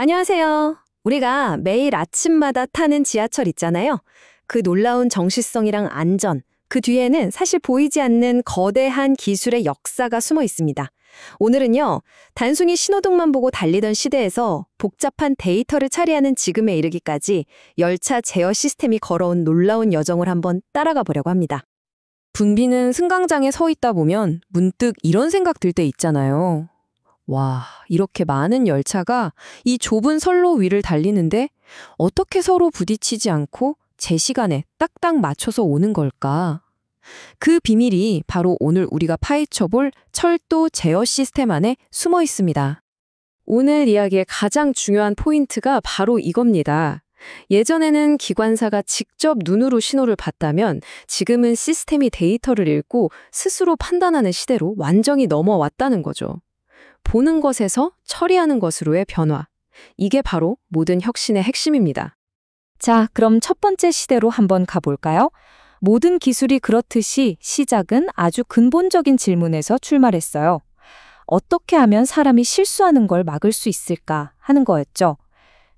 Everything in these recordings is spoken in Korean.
안녕하세요. 우리가 매일 아침마다 타는 지하철 있잖아요. 그 놀라운 정실성이랑 안전, 그 뒤에는 사실 보이지 않는 거대한 기술의 역사가 숨어 있습니다. 오늘은요, 단순히 신호등만 보고 달리던 시대에서 복잡한 데이터를 처리하는 지금에 이르기까지 열차 제어 시스템이 걸어온 놀라운 여정을 한번 따라가 보려고 합니다. 붐비는 승강장에 서 있다 보면 문득 이런 생각 들 때 있잖아요. 와, 이렇게 많은 열차가 이 좁은 선로 위를 달리는데 어떻게 서로 부딪히지 않고 제 시간에 딱딱 맞춰서 오는 걸까? 그 비밀이 바로 오늘 우리가 파헤쳐볼 철도 제어 시스템 안에 숨어 있습니다. 오늘 이야기의 가장 중요한 포인트가 바로 이겁니다. 예전에는 기관사가 직접 눈으로 신호를 봤다면 지금은 시스템이 데이터를 읽고 스스로 판단하는 시대로 완전히 넘어왔다는 거죠. 보는 것에서 처리하는 것으로의 변화. 이게 바로 모든 혁신의 핵심입니다. 자, 그럼 첫 번째 시대로 한번 가볼까요? 모든 기술이 그렇듯이 시작은 아주 근본적인 질문에서 출발했어요. 어떻게 하면 사람이 실수하는 걸 막을 수 있을까 하는 거였죠.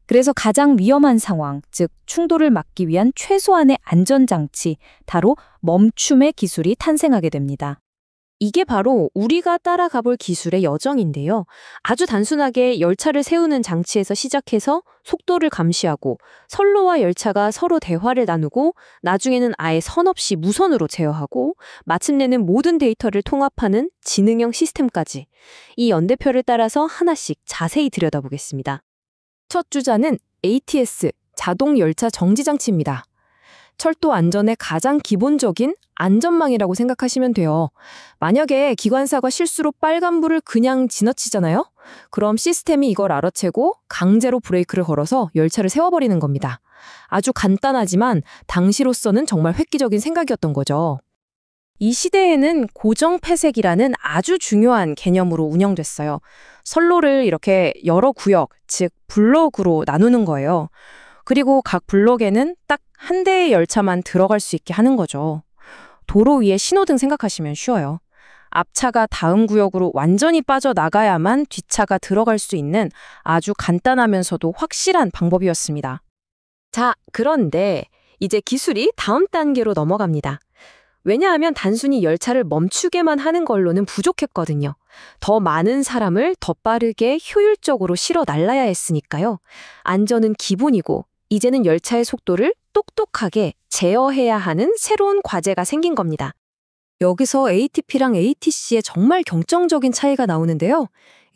그래서 가장 위험한 상황, 즉 충돌을 막기 위한 최소한의 안전장치, 바로 멈춤의 기술이 탄생하게 됩니다. 이게 바로 우리가 따라가 볼 기술의 여정인데요. 아주 단순하게 열차를 세우는 장치에서 시작해서 속도를 감시하고 선로와 열차가 서로 대화를 나누고 나중에는 아예 선 없이 무선으로 제어하고 마침내는 모든 데이터를 통합하는 지능형 시스템까지 이 연대표를 따라서 하나씩 자세히 들여다보겠습니다. 첫 주자는 ATS, 자동 열차 정지 장치입니다. 철도 안전의 가장 기본적인 안전망이라고 생각하시면 돼요. 만약에 기관사가 실수로 빨간불을 그냥 지나치잖아요? 그럼 시스템이 이걸 알아채고 강제로 브레이크를 걸어서 열차를 세워버리는 겁니다. 아주 간단하지만 당시로서는 정말 획기적인 생각이었던 거죠. 이 시대에는 고정폐색이라는 아주 중요한 개념으로 운영됐어요. 선로를 이렇게 여러 구역, 즉 블록으로 나누는 거예요. 그리고 각 블록에는 딱 한 대의 열차만 들어갈 수 있게 하는 거죠. 도로 위에 신호등 생각하시면 쉬워요. 앞차가 다음 구역으로 완전히 빠져나가야만 뒷차가 들어갈 수 있는 아주 간단하면서도 확실한 방법이었습니다. 자, 그런데 이제 기술이 다음 단계로 넘어갑니다. 왜냐하면 단순히 열차를 멈추게만 하는 걸로는 부족했거든요. 더 많은 사람을 더 빠르게 효율적으로 실어 날라야 했으니까요. 안전은 기본이고 이제는 열차의 속도를 똑똑하게 제어해야 하는 새로운 과제가 생긴 겁니다. 여기서 ATP랑 ATC의 정말 결정적인 차이가 나오는데요.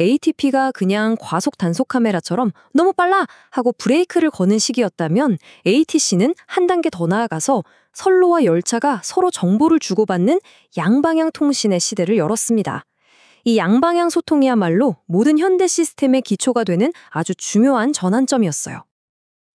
ATP가 그냥 과속 단속 카메라처럼 너무 빨라 하고 브레이크를 거는 시기였다면 ATC는 한 단계 더 나아가서 선로와 열차가 서로 정보를 주고받는 양방향 통신의 시대를 열었습니다. 이 양방향 소통이야말로 모든 현대 시스템의 기초가 되는 아주 중요한 전환점이었어요.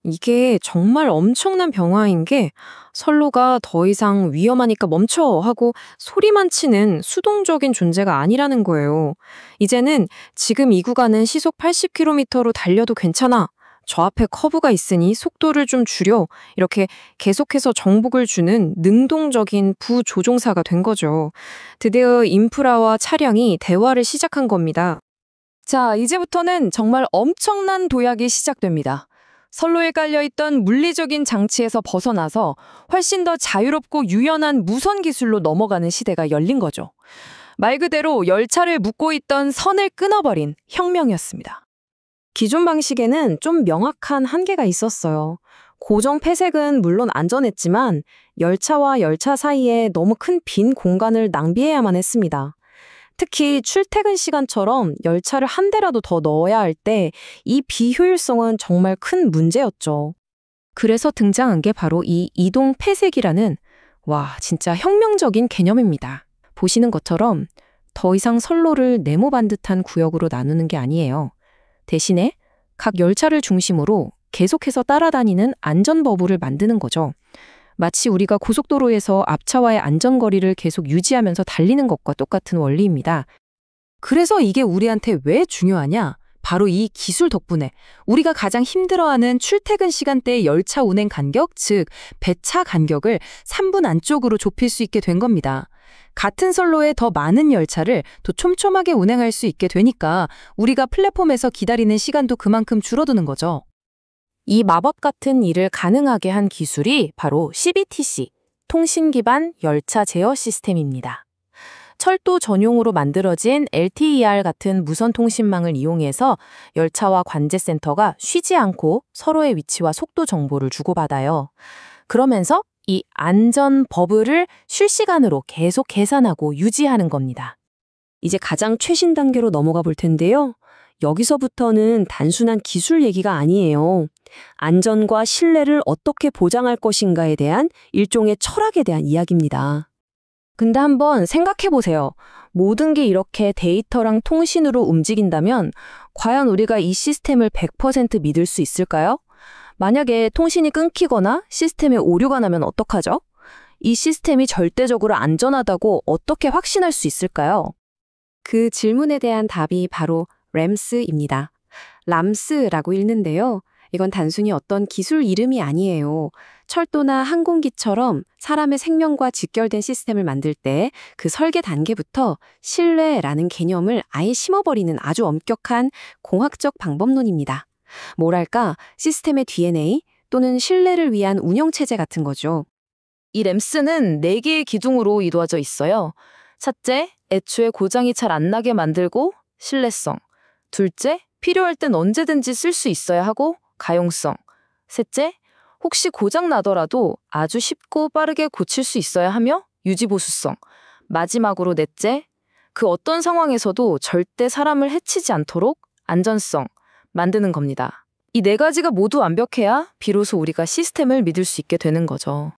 이게 정말 엄청난 변화인 게 선로가 더 이상 위험하니까 멈춰 하고 소리만 치는 수동적인 존재가 아니라는 거예요. 이제는 지금 이 구간은 시속 80km로 달려도 괜찮아. 저 앞에 커브가 있으니 속도를 좀 줄여. 이렇게 계속해서 정복을 주는 능동적인 부조종사가 된 거죠. 드디어 인프라와 차량이 대화를 시작한 겁니다. 자, 이제부터는 정말 엄청난 도약이 시작됩니다. 선로에 깔려있던 물리적인 장치에서 벗어나서 훨씬 더 자유롭고 유연한 무선 기술로 넘어가는 시대가 열린 거죠. 말 그대로 열차를 묶고 있던 선을 끊어버린 혁명이었습니다. 기존 방식에는 좀 명확한 한계가 있었어요. 고정 폐색은 물론 안전했지만 열차와 열차 사이에 너무 큰 빈 공간을 낭비해야만 했습니다. 특히 출퇴근 시간처럼 열차를 한 대라도 더 넣어야 할 때 이 비효율성은 정말 큰 문제였죠. 그래서 등장한 게 바로 이 이동 폐색이라는 진짜 혁명적인 개념입니다. 보시는 것처럼 더 이상 선로를 네모반 듯한 구역으로 나누는 게 아니에요. 대신에 각 열차를 중심으로 계속해서 따라다니는 안전버블을 만드는 거죠. 마치 우리가 고속도로에서 앞차와의 안전거리를 계속 유지하면서 달리는 것과 똑같은 원리입니다. 그래서 이게 우리한테 왜 중요하냐? 바로 이 기술 덕분에 우리가 가장 힘들어하는 출퇴근 시간대의 열차 운행 간격, 즉 배차 간격을 3분 안쪽으로 좁힐 수 있게 된 겁니다. 같은 선로에 더 많은 열차를 더 촘촘하게 운행할 수 있게 되니까 우리가 플랫폼에서 기다리는 시간도 그만큼 줄어드는 거죠. 이 마법 같은 일을 가능하게 한 기술이 바로 CBTC, 통신 기반 열차 제어 시스템입니다. 철도 전용으로 만들어진 LTER 같은 무선 통신망을 이용해서 열차와 관제센터가 쉬지 않고 서로의 위치와 속도 정보를 주고받아요. 그러면서 이 안전 버블을 실시간으로 계속 계산하고 유지하는 겁니다. 이제 가장 최신 단계로 넘어가 볼 텐데요. 여기서부터는 단순한 기술 얘기가 아니에요. 안전과 신뢰를 어떻게 보장할 것인가에 대한 일종의 철학에 대한 이야기입니다. 근데 한번 생각해 보세요. 모든 게 이렇게 데이터랑 통신으로 움직인다면 과연 우리가 이 시스템을 100% 믿을 수 있을까요? 만약에 통신이 끊기거나 시스템에 오류가 나면 어떡하죠? 이 시스템이 절대적으로 안전하다고 어떻게 확신할 수 있을까요? 그 질문에 대한 답이 바로 램스입니다. 람스라고 읽는데요. 이건 단순히 어떤 기술 이름이 아니에요. 철도나 항공기처럼 사람의 생명과 직결된 시스템을 만들 때 그 설계 단계부터 신뢰라는 개념을 아예 심어버리는 아주 엄격한 공학적 방법론입니다. 뭐랄까, 시스템의 DNA 또는 신뢰를 위한 운영체제 같은 거죠. 이 램스는 4개의 기둥으로 이루어져 있어요. 첫째, 애초에 고장이 잘 안 나게 만들고 신뢰성. 둘째, 필요할 땐 언제든지 쓸 수 있어야 하고 가용성. 셋째, 혹시 고장 나더라도 아주 쉽고 빠르게 고칠 수 있어야 하며 유지보수성. 마지막으로 넷째, 그 어떤 상황에서도 절대 사람을 해치지 않도록 안전성. 만드는 겁니다. 이 4가지가 모두 완벽해야 비로소 우리가 시스템을 믿을 수 있게 되는 거죠.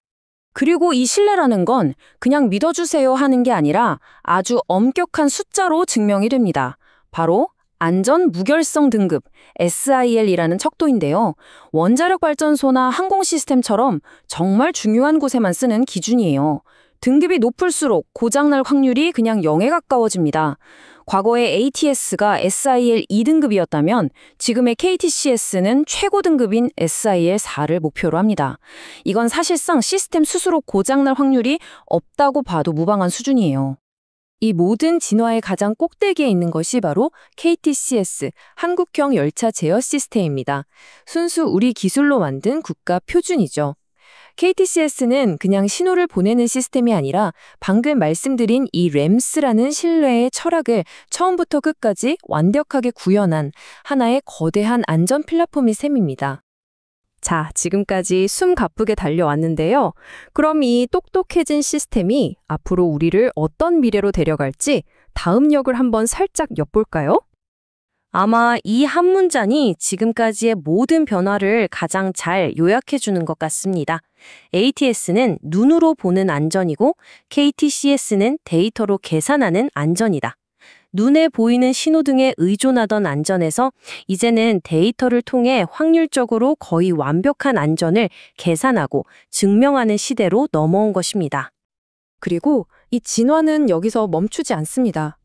그리고 이 신뢰라는 건 그냥 믿어주세요 하는 게 아니라 아주 엄격한 숫자로 증명이 됩니다. 바로 안전 무결성 등급 SIL이라는 척도인데요. 원자력 발전소나 항공 시스템처럼 정말 중요한 곳에만 쓰는 기준이에요. 등급이 높을수록 고장날 확률이 그냥 0에 가까워집니다. 과거에 ATS가 SIL 2등급이었다면 지금의 KTCS는 최고 등급인 SIL 4를 목표로 합니다. 이건 사실상 시스템 스스로 고장날 확률이 없다고 봐도 무방한 수준이에요. 이 모든 진화의 가장 꼭대기에 있는 것이 바로 KTCS, 한국형 열차 제어 시스템입니다. 순수 우리 기술로 만든 국가 표준이죠. KTCS는 그냥 신호를 보내는 시스템이 아니라 방금 말씀드린 이 램스라는 신뢰의 철학을 처음부터 끝까지 완벽하게 구현한 하나의 거대한 안전 플랫폼인 셈입니다. 자, 지금까지 숨 가쁘게 달려왔는데요. 그럼 이 똑똑해진 시스템이 앞으로 우리를 어떤 미래로 데려갈지 다음 역을 한번 살짝 엿볼까요? 아마 이 한 문장이 지금까지의 모든 변화를 가장 잘 요약해주는 것 같습니다. ATS는 눈으로 보는 안전이고 KTCS는 데이터로 계산하는 안전이다. 눈에 보이는 신호등에 의존하던 안전에서 이제는 데이터를 통해 확률적으로 거의 완벽한 안전을 계산하고 증명하는 시대로 넘어온 것입니다. 그리고 이 진화는 여기서 멈추지 않습니다.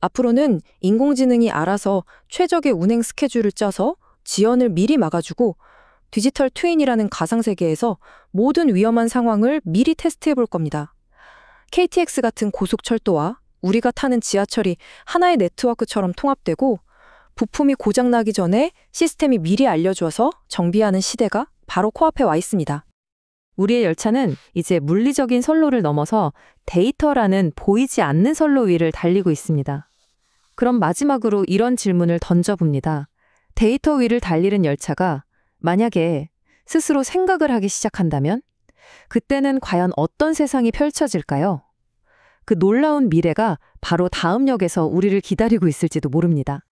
앞으로는 인공지능이 알아서 최적의 운행 스케줄을 짜서 지연을 미리 막아주고 디지털 트윈이라는 가상세계에서 모든 위험한 상황을 미리 테스트해 볼 겁니다. KTX 같은 고속철도와 우리가 타는 지하철이 하나의 네트워크처럼 통합되고 부품이 고장나기 전에 시스템이 미리 알려줘서 정비하는 시대가 바로 코앞에 와 있습니다. 우리의 열차는 이제 물리적인 선로를 넘어서 데이터라는 보이지 않는 선로 위를 달리고 있습니다. 그럼 마지막으로 이런 질문을 던져봅니다. 데이터 위를 달리는 열차가 만약에 스스로 생각을 하기 시작한다면 그때는 과연 어떤 세상이 펼쳐질까요? 그 놀라운 미래가 바로 다음 역에서 우리를 기다리고 있을지도 모릅니다.